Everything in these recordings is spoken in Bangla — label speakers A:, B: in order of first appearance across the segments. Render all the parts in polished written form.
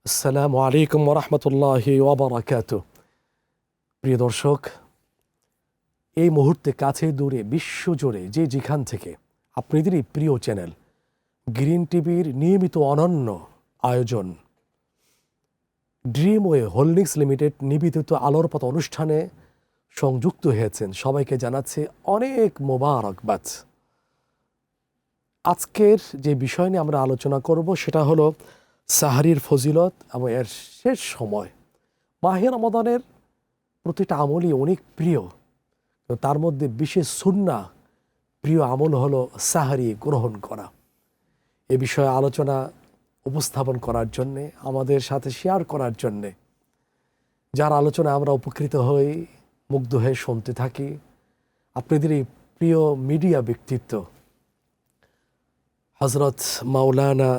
A: আসসালামু আলাইকুম ওয়া রাহমাতুল্লাহি ওয়া বারাকাতুহু। প্রিয় দর্শক, এই মুহূর্তে কাছে দূরে বিশ্বজুড়ে যে যেখান থেকে আপনাদেরই প্রিয় চ্যানেল গ্রিন টিভির নিয়মিত অনন্য আয়োজন ড্রিমওয়ে হোল্ডিংস লিমিটেড নিবেদিত আলোর পথ অনুষ্ঠানে সংযুক্ত হয়েছেন, সবাইকে জানাচ্ছে অনেক মোবারকবাদ। আজকের যে বিষয় নিয়ে আমরা আলোচনা করব সেটা হলো সাহারির ফজিলত এবং এর শেষ সময়। মাহে রমাদানের প্রতিটা আমলই অনেক প্রিয়, তো তার মধ্যে বিশেষ সুন্নাহ প্রিয় আমল হলো সাহারি গ্রহণ করা। এ বিষয়ে আলোচনা উপস্থাপন করার জন্যে, আমাদের সাথে শেয়ার করার জন্যে, যার আলোচনা আমরা উপকৃত হই, মুগ্ধ হয়ে শুনতে থাকি, আপনাদের এই প্রিয় মিডিয়া ব্যক্তিত্ব হজরত মাওলানা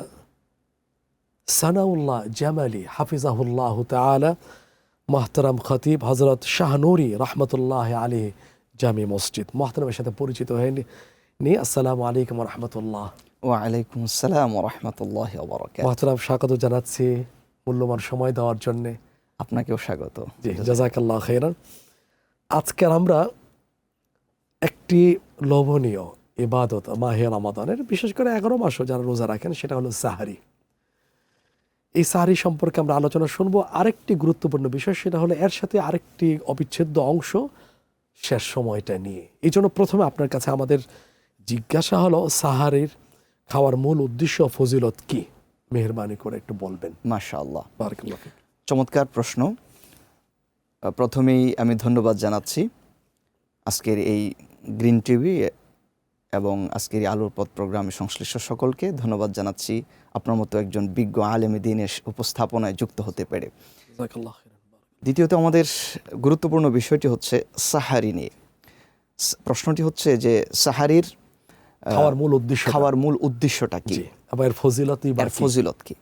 A: সানাউল্লাহ জামালি হাফিজাহুল্লাহ তাআলা, মোহতারাম খতিব হজরত শাহনুরি রহমতুল্লাহ আলাইহি জামি মসজিদ। মোহতারামের সাথে পরিচিত হয়নি। আসসালামু আলাইকুম রহমতুল্লাহ।
B: ওয়ালাইকুম আসসালাম ওয়া রাহমাতুল্লাহি ওয়া বারাকাতুহু।
A: মোহতারাম স্বাগত জানাচ্ছি মূল্যবান সময় দেওয়ার জন্যে।
B: আপনাকেও স্বাগত।
A: জি, জাযাকাল্লাহ খাইরান। আজকের আমরা একটি লোভনীয় ইবাদত মাহে রমাদানের, বিশেষ করে 11 মাসও যারা রোজা রাখেন, সেটা হলো সাহারি। এই সাহারি সম্পর্কে আমরা আলোচনা শুনবো। আরেকটি গুরুত্বপূর্ণ বিষয় সেটা হলো এর সাথে আরেকটি অবিচ্ছেদ্য অংশ শেষ সময়টা নিয়ে। এই জন্য প্রথমে আপনার কাছে আমাদের জিজ্ঞাসা হলো, সাহারির খাওয়ার মূল উদ্দেশ্য ফজিলত কি? মেহেরবানি করে একটু বলবেন।
B: মাশাআল্লাহ,
A: বারাকাল্লাহ ফিক।
B: চমৎকার প্রশ্ন। প্রথমেই আমি ধন্যবাদ জানাচ্ছি আজকের এই গ্রিন টিভি এবং আজকের এই আলোর পথ প্রোগ্রামে সংশ্লিষ্ট সকলকে ধন্যবাদ জানাচ্ছি আপনার মতো একজন বিজ্ঞ আলেমে দ্বীনের উপস্থাপনায় যুক্ত হতে পেরে।
A: জাযাকাল্লাহ খাইরান।
B: দ্বিতীয়ত আমাদের গুরুত্বপূর্ণ বিষয়টি হচ্ছে সাহারি নিয়ে। প্রশ্নটি হচ্ছে যে সাহারির খাওয়ার মূল উদ্দেশ্যটা কি,
A: আবার এর
B: ফজিলত কি?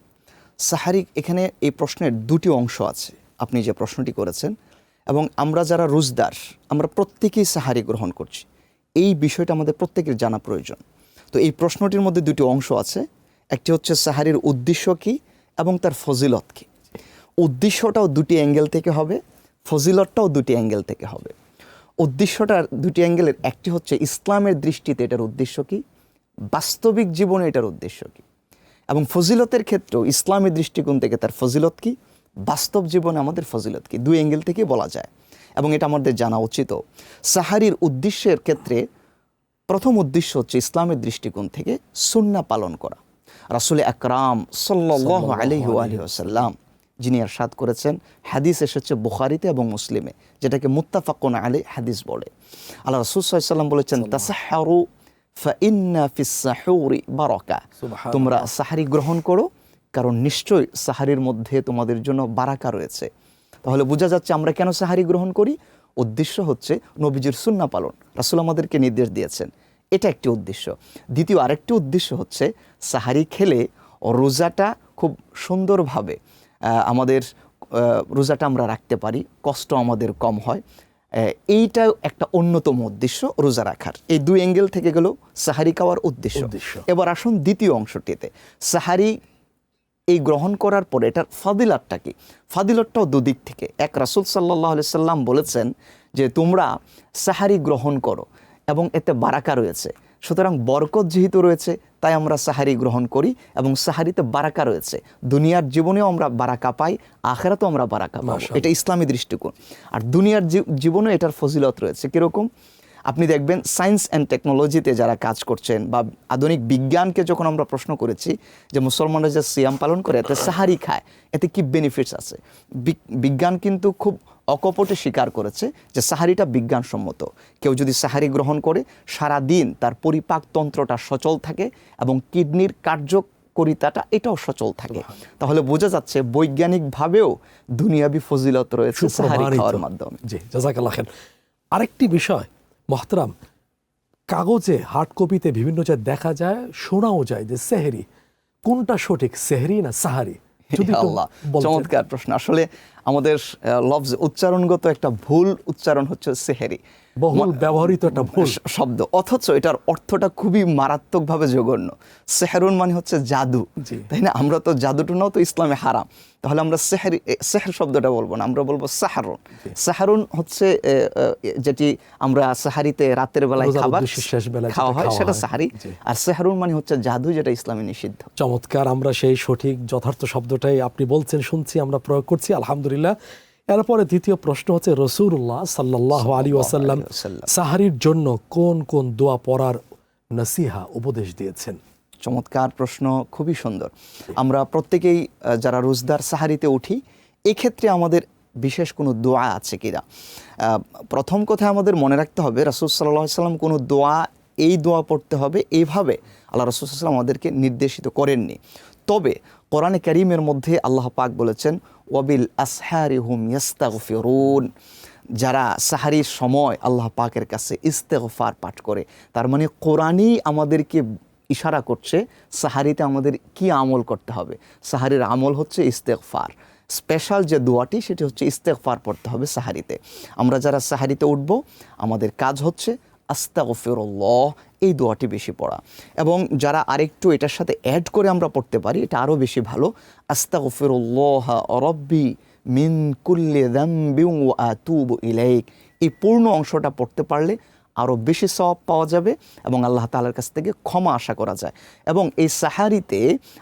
B: সাহারি, এখানে এই প্রশ্নের দুটি অংশ আছে, আপনি যে প্রশ্নটি করেছেন, এবং আমরা যারা রোজদার আমরা প্রত্যেকেই সাহারি গ্রহণ করছি, এই বিষয়টা আমাদের প্রত্যেকের জানা প্রয়োজন। তো এই প্রশ্নটির মধ্যে দুটি অংশ আছে, একটি হচ্ছে সাহারির উদ্দেশ্য কি এবং তার ফজিলত কি। উদ্দেশ্যটাও দুটি অ্যাঙ্গেল থেকে হবে, ফজিলতটাও দুটি অ্যাঙ্গেল থেকে হবে। উদ্দেশ্যটার দুটি অ্যাঙ্গেলের একটি হচ্ছে ইসলামের দৃষ্টিতে এটার উদ্দেশ্য কি, বাস্তবিক জীবনে এটার উদ্দেশ্য কি, এবং ফজিলতের ক্ষেত্রেও ইসলামের দৃষ্টিকোণ থেকে তার ফজিলত কি, বাস্তব জীবনে আমাদের ফজিলত কি, দুই অ্যাঙ্গেল থেকে বলা যায় এবং এটা আমাদের জানা উচিত। সাহারির উদ্দেশ্যের ক্ষেত্রে প্রথম উদ্দেশ্য হচ্ছে ইসলামের দৃষ্টিকোণ থেকে সুন্নাহ পালন করা। রাসূল আকরাম সাল্লাল্লাহু আলাইহি ওয়াসাল্লাম যিনি ইরশাদ করেছেন, হাদিস এসেছে বুখারীতে এবং মুসলিমে, যেটাকে মুত্তাফাকুন আলাইহি হাদিস বলে। আল্লাহ রাসূল সাল্লাল্লাহু আলাইহি ওয়াসাল্লাম বলেছেন, তাসাহহারু ফাইন্না ফিস সাহুরি বারাকা, তোমরা সাহারি গ্রহণ করো, কারণ নিশ্চয় সাহারির মধ্যে তোমাদের জন্য বারাকা রয়েছে। তাহলে বোঝা যাচ্ছে আমরা কেন সাহারি গ্রহণ করি। উদ্দেশ্য হচ্ছে নবীজির সুন্নাহ পালন, রাসূল আমাদেরকে নির্দেশ দিয়েছেন, এটা একটি উদ্দেশ্য। দ্বিতীয় আরেকটি উদ্দেশ্য হচ্ছে সাহারি খেলে রোজাটা খুব সুন্দরভাবে আমাদের রোজাটা আমরা রাখতে পারি, কষ্ট আমাদের কম হয়। এইটাও একটা অন্যতম উদ্দেশ্য রোজা রাখার। এই দুই অ্যাঙ্গেল থেকে গেল সাহারি খাওয়ার উদ্দেশ্য। এবার আসুন দ্বিতীয় অংশটিতে, সাহারি এই গ্রহণ করার পরে এটার ফাদিলাতটা কি। ফাদিলতটাও দুদিক থেকে। এক, রাসূল সাল্লাল্লাহু আলাইহি সাল্লাম বলেছেন যে তোমরা সাহারি গ্রহণ করো এবং এতে বারাকা রয়েছে, সুতরাং বরকত যেহেতু রয়েছে তাই আমরা সাহারি গ্রহণ করি এবং সাহারিতে বারাকা রয়েছে। দুনিয়ার জীবনেও আমরা বারাকা পাই, আখিরাতেও আমরা বারাকা পাই, এটা ইসলামী দৃষ্টিকোণ। আর দুনিয়ার জীবনে এটার ফজিলত রয়েছে। কীরকম? আপনি দেখবেন সায়েন্স অ্যান্ড টেকনোলজিতে যারা কাজ করছেন বা আধুনিক বিজ্ঞানকে যখন আমরা প্রশ্ন করেছি যে মুসলমানরা যে সিয়াম পালন করে এতে সাহারি খায়, এতে কি বেনিফিটস আছে, বিজ্ঞান কিন্তু খুব অকপটে স্বীকার করেছে যে সাহারিটা বিজ্ঞানসম্মত। কেউ যদি সাহারি গ্রহণ করে সারা দিন তার পরিপাকতন্ত্রটা সচল থাকে এবং কিডনির কার্যকরিতাটা এটাও সচল থাকে। তাহলে বোঝা যাচ্ছে বৈজ্ঞানিকভাবেও দুনিয়াবি ফজিলত রয়েছে সাহারি খাওয়ার মাধ্যমে।
A: জি, জাযাকাল্লাহ খাইর। আরেকটি বিষয় মোহতারাম, কাগজে হার্ড কপিতে বিভিন্ন জায়গায় দেখা যায়, শোনাও যায় যে সেহরি, কোনটা সঠিক, সেহরি না সাহারি?
B: আল্লাহ, চমৎকার প্রশ্ন। আসলে আমাদের লফজ উচ্চারণগত একটা ভুল উচ্চারণ হচ্ছে সেহেরি,
A: বহুল ব্যবহৃত একটা ভুল
B: শব্দ, অথচ এটার অর্থটা খুবই মারাত্মকভাবে জঘন্য। সেহরুন মানে হচ্ছে জাদু,
A: জি।
B: তাই না? আমরা তো জাদুটুনাও তো ইসলামে হারাম, তাহলে আমরা সেহর শব্দটা বলবো না, আমরা বলবো সাহারুন। সাহারুন হচ্ছে যেটি আমরা সাহারিতে রাতের বেলায়
A: রোজার
B: খাবার
A: উদ্দেশ্যে শেষ বেলায়
B: খাওয়া
A: যেটা
B: হয়
A: খাওয়া
B: সেটা
A: হয়।
B: সাহারি।
A: জি।
B: আর সেহরুন মানে হচ্ছে জাদু, যেটা ইসলামে নিষিদ্ধ।
A: চমৎকার, আমরা সেই সঠিক যথার্থ শব্দটাই আপনি বলছেন শুনছি, আমরা প্রয়োগ করছি, আলহামদুলিল্লাহ। এরপরে দ্বিতীয় প্রশ্ন হচ্ছে, রাসূলুল্লাহ সাল্লাল্লাহু আলাইহি ওয়াসাল্লাম সাহারির জন্য কোন কোন দোয়া পড়ার নসিহা উপদেশ দিয়েছেন?
B: চমৎকার প্রশ্ন, খুবই সুন্দর। আমরা প্রত্যেকেই যারা রোজদার সাহারিতে উঠি, এক্ষেত্রে আমাদের বিশেষ কোনো দোয়া আছে কিনা? প্রথম কথা আমাদের মনে রাখতে হবে, রাসূল সাল্লাল্লাহু আলাইহি ওয়াসাল্লাম কোনো দোয়া, এই দোয়া পড়তে হবে এইভাবে আল্লাহ রাসূল সাল্লাল্লাহু আলাইহি ওয়াসাল্লাম আমাদেরকে নির্দেশিত করেননি। তবে কোরআনে কারীমের মধ্যে আল্লাহ পাক বলেছেন, ওয়াবিল আসহারি হুম ইয়াস্তাগফিরুন, যারা সাহারির সময় আল্লাহ পাকের কাছে ইস্তেগফার পাঠ করে। তার মানে কোরআনই আমাদেরকে ইশারা করছে সাহারিতে আমাদের কি আমল করতে হবে। সাহারির আমল হচ্ছে ইস্তেগফার। স্পেশাল যে দোয়াটি সেটি হচ্ছে ইস্তেগফার পড়তে হবে সাহারিতে। আমরা যারা সাহারিতে উঠব, আমাদের কাজ হচ্ছে আস্তাগফিরুল্লাহ, এই দোয়াটি বেশি পড়া। এবং যারা আরেকটু এটার সাথে অ্যাড করে আমরা পড়তে পারি, এটা আরও বেশি ভালো। আস্তাগফিরুল্লাহ রব্বি মিন কুল্লি যামবিন ওয়া আতুবু ইলাইক, এই পূর্ণ অংশটা পড়তে পারলে আরও বেশি সওয়াব পাওয়া যাবে এবং আল্লাহ তাআলার কাছ থেকে ক্ষমা আশা করা যায়। এবং এই সাহারিতে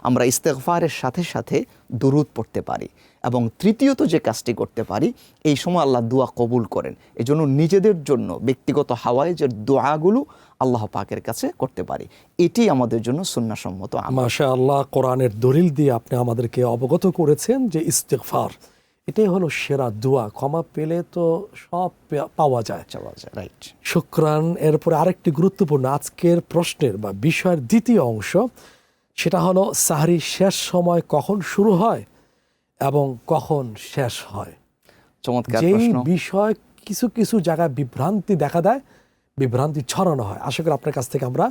B: আমরা ইস্তেগফারের সাথে সাথে দুরূদ পড়তে পারি। এবং তৃতীয়ত যে কাজটি করতে পারি, এই সময় আল্লাহ দোয়া কবুল করেন, এজন্য নিজেদের জন্য ব্যক্তিগত হাওয়াইজের দোয়াগুলো আল্লাহ পাকের কাছে করতে পারি। এটি আমাদের জন্য সুন্নাহসম্মত আমল।
A: মাশাআল্লাহ, কোরআনের দলিল দিয়ে আপনি আমাদেরকে অবগত করেছেন যে ইস্তিগফার এটাই হলো সেরা দোয়া। ক্ষমা পেলে তো সব পাওয়া যায়।
B: রাইট,
A: শুকরান। এরপরে আরেকটি গুরুত্বপূর্ণ আজকের প্রশ্নের বা বিষয়ের দ্বিতীয় অংশ, সেটা হলো সাহরির শেষ সময় কখন শুরু হয় এবং কখন শেষ হয়।
B: চমৎকার
A: যেই
B: প্রশ্ন।
A: বিষয় কিছু কিছু জায়গায় বিভ্রান্তি দেখা দেয়, বিভ্রান্তি ছড়ানো হয়। আশা করি আপনার কাছ থেকে আমরা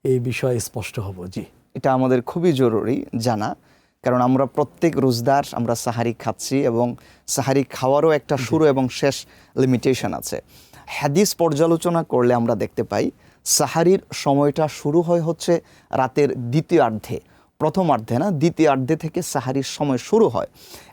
A: এই বিষয়ে স্পষ্ট হব। জি,
B: এটা আমাদের খুবই জরুরি জানা, কারণ আমরা প্রত্যেক রোজদার আমরা সাহারি খাচ্ছি এবং সাহারি খাওয়ারও একটা শুরু এবং শেষ লিমিটেশন আছে। হাদিস পর্যালোচনা করলে আমরা দেখতে পাই সাহারির সময়টা শুরু হয় হচ্ছে রাতের দ্বিতীয়ার্ধে, প্রথমার্ধে না, দ্বিতীয়ার্ধে থেকে সাহারির সময় শুরু হয়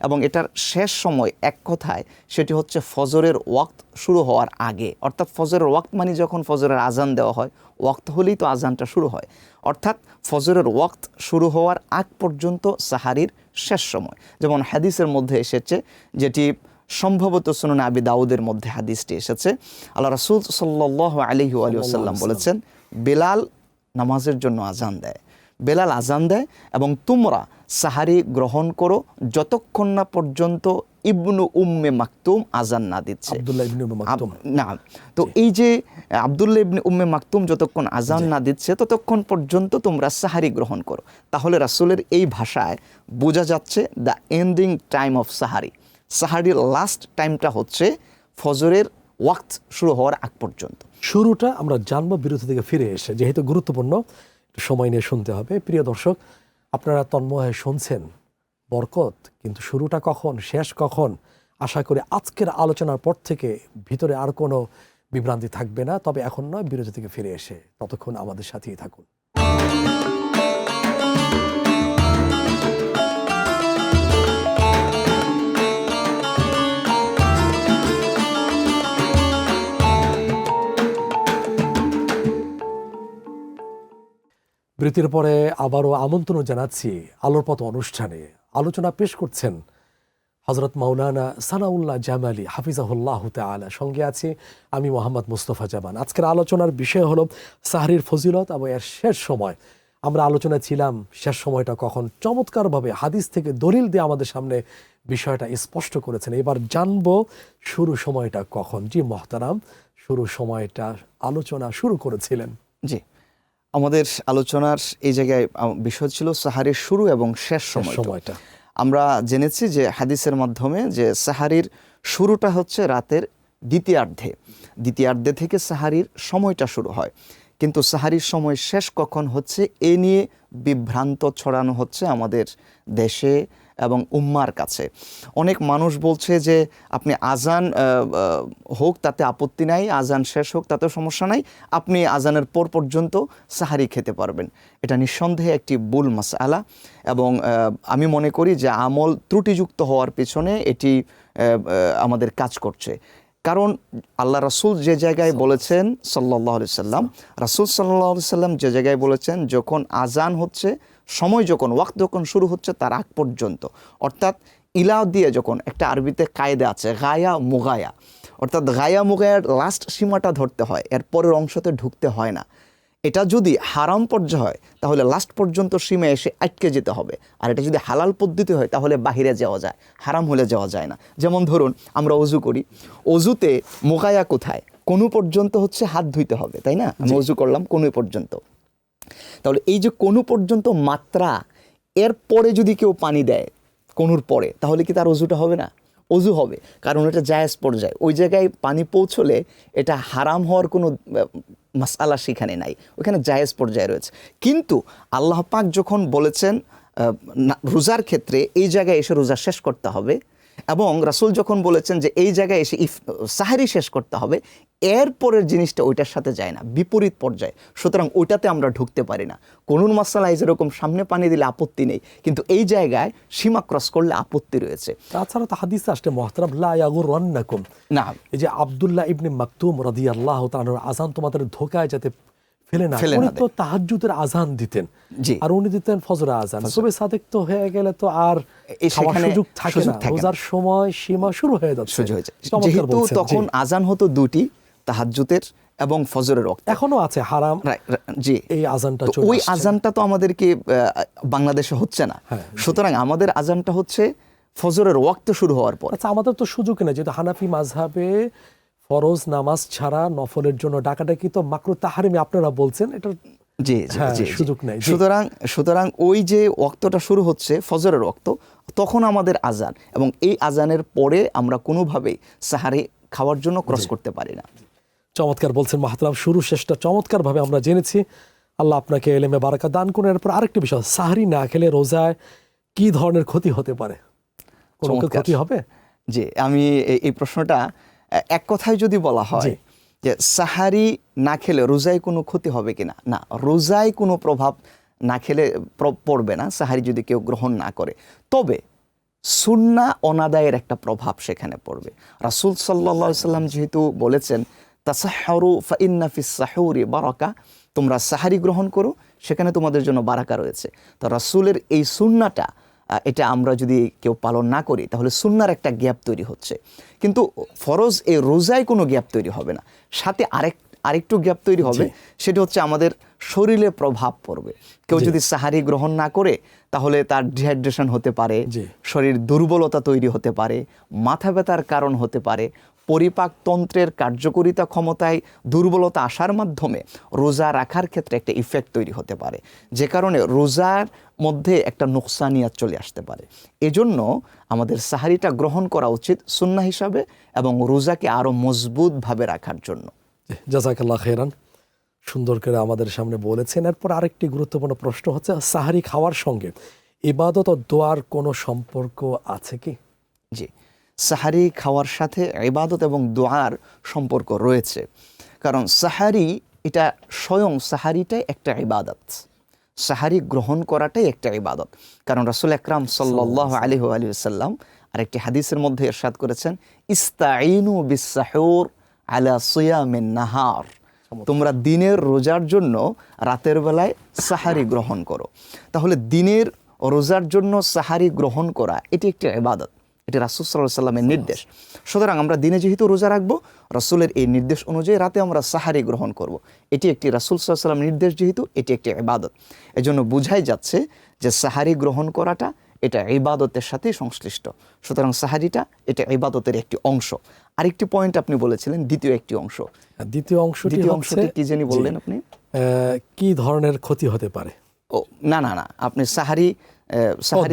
B: এবং এটার শেষ সময় এক কথায় সেটি হচ্ছে ফজরের ওয়াক্ত শুরু হওয়ার আগে। অর্থাৎ ফজরের ওয়াক্ত মানে যখন ফজরের আজান দেওয়া হয়, ওয়াক্ত হলেই তো আজানটা শুরু হয়। অর্থাৎ ফজরের ওয়াক্ত শুরু হওয়ার আগ পর্যন্ত সাহারির শেষ সময়। যেমন হাদিসের মধ্যে এসেছে, যেটি সম্ভবত সুনান আবি দাউদের মধ্যে হাদিসটি এসেছে, আল্লাহ রাসূল সাল্লাল্লাহু আলাইহি ওয়াসাল্লাম বলেছেন, বেলাল নামাজের জন্য আজান দেয়, বেলাল আজান দেয় এবং তোমরা সাহারি গ্রহণ করো যতক্ষণ না পর্যন্ত ইবনু উম্মে মাকতুম আজান না দিচ্ছে।
A: আব্দুল্লাহ ইবনে উম্মে মাকতুম।
B: না, তো এই যে আব্দুল্লাহ ইবনে উম্মে মাকতুম যতক্ষণ আজান না দিচ্ছে ততক্ষণ পর্যন্ত তোমরা সাহারি গ্রহণ করো। তাহলে রাসূলের এই ভাষায় বোঝা যাচ্ছে the ending time of sahari. সাহারির লাস্ট টাইমটা হচ্ছে ফজরের ওয়াক্ত শুরু হওয়ার আগ পর্যন্ত।
A: শুরুটা আমরা জানবো বিরতি থেকে ফিরে এসে, যেহেতু গুরুত্বপূর্ণ, সময় নিয়ে শুনতে হবে। প্রিয় দর্শক, আপনারা তন্ময় হয়ে শুনছেন বরকত, কিন্তু শুরুটা কখন, শেষ কখন? আশা করি আজকের আলোচনার পর থেকে ভিতরে আর কোনো বিভ্রান্তি থাকবে না। তবে এখন নয়, বিরতি থেকে ফিরে এসে, ততক্ষণ আমাদের সাথেই থাকুন। বিরতির পরে আবারও আমন্ত্রণ জানাচ্ছি আলোর পথ অনুষ্ঠানে। আলোচনা পেশ করছেন হযরত মাওলানা সানাউল্লাহ জামালি হাফিজাহুল্লাহ তাআলা। সঙ্গে আছি আমি মোহাম্মদ মুস্তফা জামান। আজকের আলোচনার বিষয় হলো সাহরির ফজিলত এবং এর শেষ সময়। আমরা আলোচনায় ছিলাম শেষ সময়টা কখন। চমৎকারভাবে হাদিস থেকে দলিল দিয়ে আমাদের সামনে বিষয়টা স্পষ্ট করেছেন। এবার জানবো শুরু সময়টা কখন। জি মোহতারাম, শুরু সময়টা আলোচনা শুরু করেছিলেন।
B: জি, আমাদের আলোচনার এই জায়গায় বিষয় ছিল সাহারির শুরু এবং শেষ সময়টা। আমরা জেনেছি যে হাদিসের মাধ্যমে যে সাহারির শুরুটা হচ্ছে রাতের দ্বিতীয়ার্ধে থেকে সাহারির সময়টা শুরু হয়, কিন্তু সাহারির সময় শেষ কখন হচ্ছে এ নিয়ে বিভ্রান্ত ছড়ানো হচ্ছে আমাদের দেশে এবং উম্মার কাছে। অনেক মানুষ বলছে যে আপনি আজান হোক তাতে আপত্তি নাই, আজান শেষ হোক তাতেও সমস্যা নাই, আপনি আজানের পর পর্যন্ত সাহারি খেতে পারবেন। এটা নিঃসন্দেহে একটি ভুল মাসআলা এবং আমি মনে করি যে আমল ত্রুটিযুক্ত হওয়ার পেছনে এটি আমাদের কাজ করছে। কারণ আল্লাহ রাসূল যে জায়গায় বলেছেন সাল্লাল্লাহু আলাইহি সাল্লাম, রাসূল সাল্লাল্লাহু আলাইহি সাল্লাম যে জায়গায় বলেছেন যখন আজান হচ্ছে, সময় যখন ওয়াক্ত যখন শুরু হচ্ছে তার আগ পর্যন্ত, অর্থাৎ ইলা দিয়ে যখন একটা আরবিতে কায়দা আছে গায়া মুগায়া, অর্থাৎ গায়া মুগায়ার লাস্ট সীমাটা ধরতে হয়, এর পরের অংশতে ঢুকতে হয় না। এটা যদি হারাম পর্যায়ে হয় তাহলে লাস্ট পর্যন্ত সীমা এসে আটকে যেতে হবে, আর এটা যদি হালাল পদ্ধতি হয় তাহলে বাহিরে যাওয়া যায়, হারাম হলে যাওয়া যায় না। যেমন ধরুন আমরা অজু করি, অজুতে মোকায়া কোথায়, কোনু পর্যন্ত হচ্ছে হাত ধুইতে হবে, তাই না? আমি অজু করলাম কোনু পর্যন্ত, তাহলে এই যে কোনু পর্যন্ত মাত্রা, এর পরে যদি কেউ পানি দেয় কোনুর পরে, তাহলে কি তার অজুটা হবে না? অজু হবে, কারণ এটা জায়েজ পর্যায়ে। ওই জায়গায় পানি পৌঁছলে এটা হারাম হওয়ার কোনো মাসআলা সেখানে নাই, ওখানে জায়েজ পর্যায়ে রয়েছে। কিন্তু আল্লাহ পাক যখন বলেছেন রোজার ক্ষেত্রে এই জায়গায় এসে রোজা শেষ করতে হবে, এবং রাসূল যখন বলেছেন যে এই জায়গায় এসে সাহারি শেষ করতে হবে, এরপরের জিনিসটা ওইটার সাথে যায় না, বিপরীত পর্যায়ে। সুতরাং ওইটাতে আমরা ঢুকতে পারি না। কোনুন মাসালায় যেরকম সামনে পানি দিলে আপত্তি নেই, কিন্তু এই জায়গায় সীমা ক্রস করলে আপত্তি রয়েছে।
A: তাছাড়া তো হাদিসে আসছে মুহতারাম লা ইয়াগুররান্নাকুম,
B: না,
A: এই যে আব্দুল্লাহ ইবনে মাকতুম রাদিয়াল্লাহু তাআলা আযান তোমাদের ধোঁকায় যাতে ফেলে না,
B: ফেলে না
A: উনি
B: দেয়।
A: তো তাহাজ্জুদের আযান দিতেন,
B: জি।
A: আর উনি দিতেন ফজরের আযান। সুবহে সাদেক তো হয়ে গেলে তো আর খাওয়ার
B: সেখানে
A: সুযোগ থাকে
B: সুযোগ
A: না,
B: থাকে না।
A: রোজার সময় সীমা শুরু হয়ে যাচ্ছে।
B: সুযোগ হয়েছে,
A: চমৎকার
B: যেহেতু
A: বলছেন,
B: তখন
A: জি।
B: আজান হতো দুটি, তাহাজ্জুদের এবং ফজরের ওয়াক্ত।
A: এখনো আছে হারাম
B: জি,
A: এই আজানটা
B: তো
A: চলে
B: ওই
A: আসছে।
B: আজানটা তো আমাদেরকে বাংলাদেশে হচ্ছে না।
A: হ্যাঁ,
B: সুতরাং আমাদের আজানটা হচ্ছে ফজরের ওয়াক্ত শুরু হওয়ার পর।
A: আচ্ছা, আমাদের তো সুযোগ নেই, যেহেতু হানাফি মাযহাবে ফরজ নামাজ ছাড়া নফলের জন্য ডাকাডাকি তো মাকরুহ তাহরিমি আপনারা বলছেন, এটা
B: জি জি
A: হ্যাঁ,
B: জি,
A: সুযোগ নেই। জি।
B: সুতরাং ওই যে ওয়াক্তটা শুরু হচ্ছে ফজরের ওয়াক্ত, তখন আমাদের আজান, এবং এই আজানের পরে আমরা কোনোভাবেই সাহারি খাওয়ার জন্য ক্রস করতে পারি না।
A: চমৎকার বলছেন মাহতারাম, শুরু শেষটা চমৎকারভাবে আমরা জেনেছি। আল্লাহ আপনাকে এলেমে বারাকা দান করুন। এরপর আরেকটি বিষয়, সাহরি না খেলে রোজায় কি ধরনের ক্ষতি হতে পারে? কোনো
B: চমৎকার।
A: ক্ষতি হবে?
B: জি, আমি এই প্রশ্নটা এক কথায় যদি বলা হয়
A: জি।
B: যে সাহারি না খেলে রোজায় কোনো ক্ষতি হবে কিনা, না, রোজায় কোনো প্রভাব না খেলে পড়বে না সাহারি যদি কেউ গ্রহণ না করে। তবে সুন্নাহ অনাদায়ের একটা প্রভাব সেখানে পড়বে। রাসূল সাল্লাল্লাহু আলাইহি সাল্লাম যেহেতু বলেছেন তাসাহহারু ফাইন্না ফিস সাহুরি বারাকা, তোমরা সাহারি গ্রহণ করো, সেখানে তোমাদের জন্য বারাকা রয়েছে। তো রাসূলের এই সুন্নাহটা, এটা আমরা যদি কেউ পালন না করি তাহলে সুন্নাহর একটা গ্যাপ তৈরি হচ্ছে। কিন্তু ফরজ এই রোজায় কোনো গ্যাপ তৈরি হবে না, সাথে আরেকটু গ্যাপ তৈরি হবে, সেটা হচ্ছে আমাদের শরীরে প্রভাব পড়বে। কেউ যদি সাহারি গ্রহণ না করে তাহলে তার ডিহাইড্রেশন হতে পারে, শরীর দুর্বলতা তৈরি হতে পারে, মাথা ব্যথার কারণ হতে পারে, পরিপাক তন্ত্রের কার্যকারিতা ক্ষমতায় দুর্বলতা আসার মাধ্যমে রোজা রাখার ক্ষেত্রে একটা ইফেক্ট তৈরি হতে পারে, যে কারণে রোজার মধ্যে একটা নোকসানিয়াত চলে আসতে পারে। এজন্য আমাদের সাহারিটা গ্রহণ করা উচিত সুন্নাহ হিসাবে, এবং রোজাকে আরো মজবুতভাবে রাখার জন্য।
A: জাযাকাল্লাহ খাইরান, সুন্দর করে আমাদের সামনে বলেছেন। এরপর আরেকটি গুরুত্বপূর্ণ প্রশ্ন হচ্ছে, সাহারি খাওয়ার সঙ্গে ইবাদত ও দোয়ার কোনো সম্পর্ক আছে কি?
B: জি, সাহারি খাওয়ার সাথে ইবাদত এবং দোয়ার সম্পর্ক রয়েছে, কারণ সাহারি এটা স্বয়ং সাহারিটাই একটা ইবাদত, সাহারি গ্রহণ করাটাই একটা ইবাদত। কারণ রাসূল আকরাম সাল্লাল্লাহু আলাইহি ওয়া সাল্লাম আরেকটি হাদিসের মধ্যে ইরশাদ করেছেন, ইস্তাঈনু বিস-সাহুর আলা সিয়ামিন নাহার, তোমরা দিনের রোজার জন্য রাতের বেলায় সাহারি গ্রহণ করো। তাহলে দিনের রোজার জন্য সাহারি গ্রহণ করা এটি একটি ইবাদত, এটি রাসূল সাল্লাল্লাহু আলাইহি ওয়াসাল্লামের নির্দেশ। সুতরাং আমরা দিনে যেহেতু রোজা রাখবো, রাসূলের এই নির্দেশ অনুযায়ী রাতে আমরা সাহারি গ্রহণ করব। এটি একটি রাসূল সাল্লাল্লাহু আলাইহি ওয়াসাল্লামের নির্দেশ, যেহেতু এটি একটি ইবাদত, এজন্য বোঝাই যাচ্ছে যে সাহারি গ্রহণ করাটা এটা ইবাদতের সাথে সংশ্লিষ্ট। সুতরাং সাহারিটা এটা ইবাদতের একটি অংশ। আরেকটি পয়েন্ট আপনি বলেছিলেন, দ্বিতীয় একটি অংশ।
A: দ্বিতীয় অংশটি
B: কি জানি বললেন আপনি?
A: কি ধরনের ক্ষতি হতে পারে?
B: ও না, আপনি সাহারি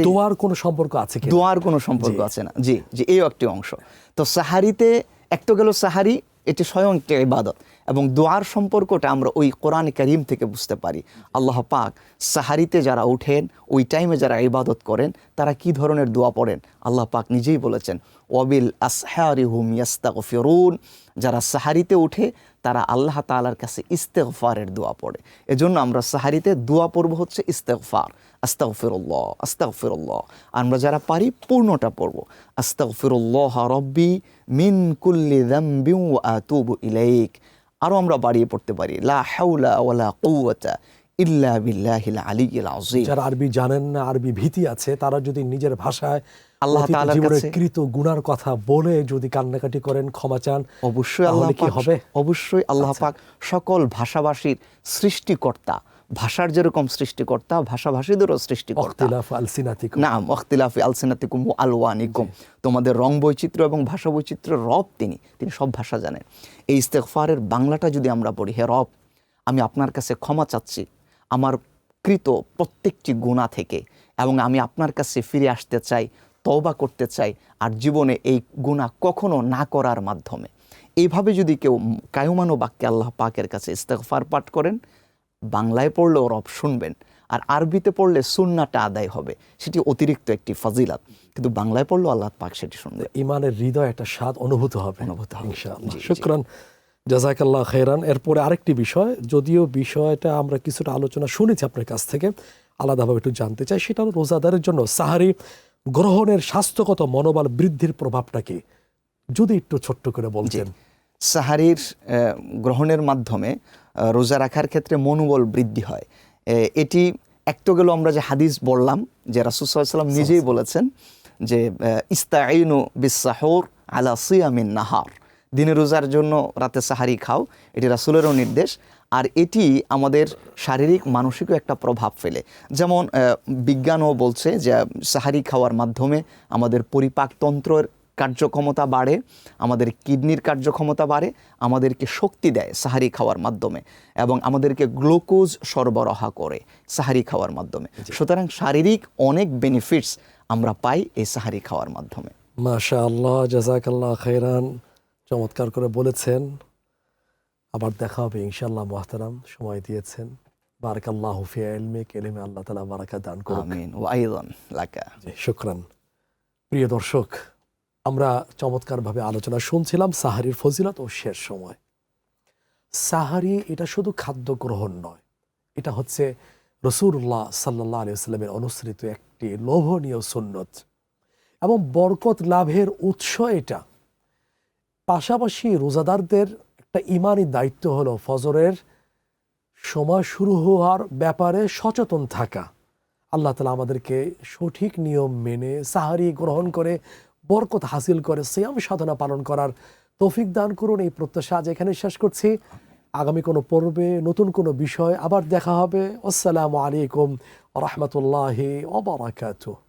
A: দোয়ার কোনো সম্পর্ক আছে কি?
B: দোয়ার কোনো সম্পর্ক আছে না। জি জি, এই একটি অংশ। তো সাহারিতে এক তো গেল সাহারি, এটি স্বয়ং একটি ইবাদত, এবং দোয়ার সম্পর্কটা আমরা ওই কোরআন কারীম থেকে বুঝতে পারি। আল্লাহ পাক সাহারিতে যারা উঠেন, ওই টাইমে যারা ইবাদত করেন, তারা কি ধরনের দোয়া পড়েন আল্লাহ পাক নিজেই বলেছেন, ওয়াবিল আসহারি হুম ইয়াস্তাগফিরুন, যারা সাহারিতে উঠে তারা আল্লাহ তাআলার কাছে ইস্তেগফারের দোয়া পড়ে। এজন্য আমরা সাহারিতে দোয়া পড়ব হচ্ছে ইস্তেগফার, আস্তাগফিরুল্লাহ আস্তাগফিরুল্লাহ। আমরা যারা পারি পূর্ণটা পড়ব, আস্তাগফিরুল্লাহ রব্বি মিন কুল্লি যামবি ওয়া আতুবু ইলাইক। আরও আমরা বাড়িয়ে পড়তে পারি, লা হাওলা ওয়ালা কুওয়াতা ইল্লা বিল্লাহিল আলিয়্যিল আযীম।
A: যারা আরবি জানেন না, আরবি ভীতি আছে, তারা যদি নিজের ভাষায়
B: আল্লাহ
A: অতীত
B: তাআলার
A: জীবনের
B: কাছে
A: কৃত গুনার কথা বলে যদি কান্নাকাটি করেন, ক্ষমা চান,
B: অবশ্যই আল্লাহ
A: তাহলে কি
B: পাক,
A: হবে?
B: অবশ্যই আল্লাহ পাক সকল ভাষাভাষীর সৃষ্টিকর্তা, ভাষার যেরকম সৃষ্টিকর্তা, ভাষাভাষীদেরও সৃষ্টিকর্তা।
A: ইখতিলাফ আলসিনাতিকুম।
B: নাম ইখতিলাফি আলসিনাতিকুম ওয়া আলওয়ানিকুম, তোমাদের রং বৈচিত্র্য এবং ভাষা বৈচিত্র্যের রব তিনি সব ভাষা জানেন। এই ইস্তেগফারের বাংলাটা যদি আমরা পড়ি, হে রব, আমি আপনার কাছে ক্ষমা চাচ্ছি আমার কৃত প্রত্যেকটি গুনাহ থেকে, এবং আমি আপনার কাছে ফিরে আসতে চাই, তওবা করতে চাই, আর জীবনে এই গুনাহ কখনো না করার মাধ্যমে। এইভাবে যদি কেউ কায়ুমানো বাক্যে আল্লাহ পাকের কাছে ইস্তেগফার পাঠ করেন, বাংলায় পড়লেও রব শুনবেন, আর আরবিতে পড়লে সুন্নাটা আদায় হবে, সেটি অতিরিক্ত একটি ফাজিলাত। কিন্তু বাংলায় পড়লেও আল্লাহ পাক সেটি শুনবে,
A: ইমানের হৃদয় একটা স্বাদ অনুভূত হবে
B: হবে।
A: ইনশাআল্লাহ।
B: জি, জি।
A: শুকরান, জাযাকাল্লাহ খাইরান। এরপরে আরেকটি বিষয়, যদিও বিষয়টা আমরা কিছুটা আলোচনা শুনেছি আপনার কাছ থেকে, আলাদাভাবে একটু জানতে চাই, সেটা হলো রোজাদারের জন্য সাহারি গ্রহণের স্বাস্থ্যগত মনোবল বৃদ্ধির প্রভাবটা কি, যদি একটু ছোট্ট করে বলতেন।
B: সাহারির গ্রহণের মাধ্যমে রোজা রাখার ক্ষেত্রে মনোবল বৃদ্ধি হয়। এটি একটু গেল আমরা যে হাদিস বললাম, যে রাসূল সাল্লাল্লাহু আলাইহি ওয়াসাল্লাম নিজেই বলেছেন যে ইস্তাঈনু বিস-সাহুর আলা সিয়ামিন নাহার, দিনে রোজার জন্য রাতে সাহারি খাও, এটি রাসূলেরও নির্দেশ। আর এটি আমাদের শারীরিক মানসিকও একটা প্রভাব ফেলে। যেমন বিজ্ঞানও বলছে যে সাহারি খাওয়ার মাধ্যমে আমাদের পরিপাকতন্ত্রের কার্যক্ষমতা বাড়ে, আমাদের কিডনির কার্যক্ষমতা বাড়ে, আমাদেরকে শক্তি দেয় সাহারি খাওয়ার মাধ্যমে, এবং আমাদেরকে গ্লুকোজ সরবরাহ করে সাহারি খাওয়ার মাধ্যমে। সুতরাং শারীরিক অনেক বেনিফিটস আমরা পাই এই সাহারি খাওয়ার মাধ্যমে।
A: মাশাআল্লাহ, জাযাকাল্লাহ খাইরান, চমৎকার করে বলেছেন। আবার দেখা হবে ইনশাআল্লাহ। মুহতারাম, সময় দিয়েছেন, বারাকাল্লাহু ফি ইলমিক, ইলমে আল্লাহ তাআলা বারাকাত দান করুন।
B: আমিন ওয়া আইদান লাকা।
A: শুকরান। প্রিয় দর্শক, আমরা চমৎকারভাবে আলোচনা শুনছিলাম সাহারির ফজিলত ও শেষ সময়। সাহারি এটা শুধু খাদ্য গ্রহণ নয়, এটা হচ্ছে রাসূলুল্লাহ সাল্লাল্লাহু আলাইহি ওয়াসাল্লামের অনুসৃত একটি লোভনীয় সুন্নত এবং বরকত লাভের উৎস এটা। পাশাপাশি রোজাদারদের একটা ঈমানি দায়িত্ব হলো ফজরের সময় শুরু হওয়ার ব্যাপারে সচেতন থাকা। আল্লাহ তাআলা আমাদেরকে সঠিক নিয়ম মেনে সাহারি গ্রহণ করে বরকত হাসিল করে সিয়াম সাধনা পালন করার তৌফিক দান করুন, এই প্রত্যাশা আজ এখানে শেষ করছি। আগামী কোনো পর্বে নতুন কোনো বিষয় আবার দেখা হবে। আসসালামু আলাইকুম ওয়া রাহমাতুল্লাহি ওয়া বারাকাতুহু।